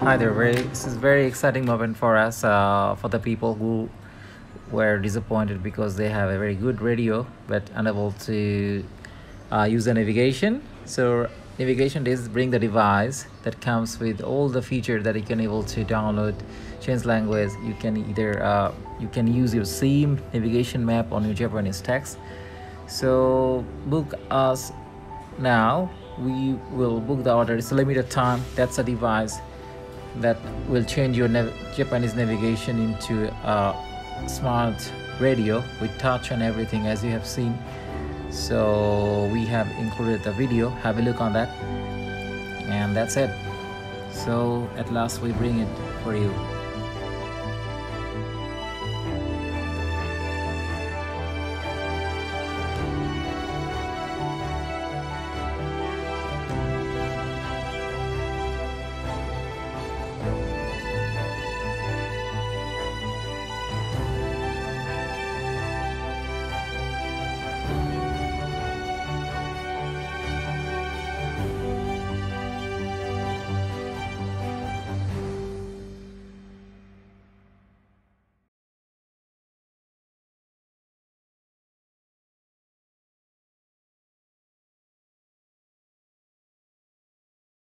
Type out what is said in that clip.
Hi there. This is very exciting moment for us, for the people who were disappointed because they have a very good radio but unable to use the navigation. So Navigationdisk bring the device that comes with all the features that you can able to download, change language. You can either you can use your SIM navigation map on your Japanese text. So book us now. We will book the order. It's a limited time. That's a device that will change your Japanese navigation into a smart radio with touch and everything, as you have seen. So we have included the video. Have a look on that, and that's it. So at last we bring it for you.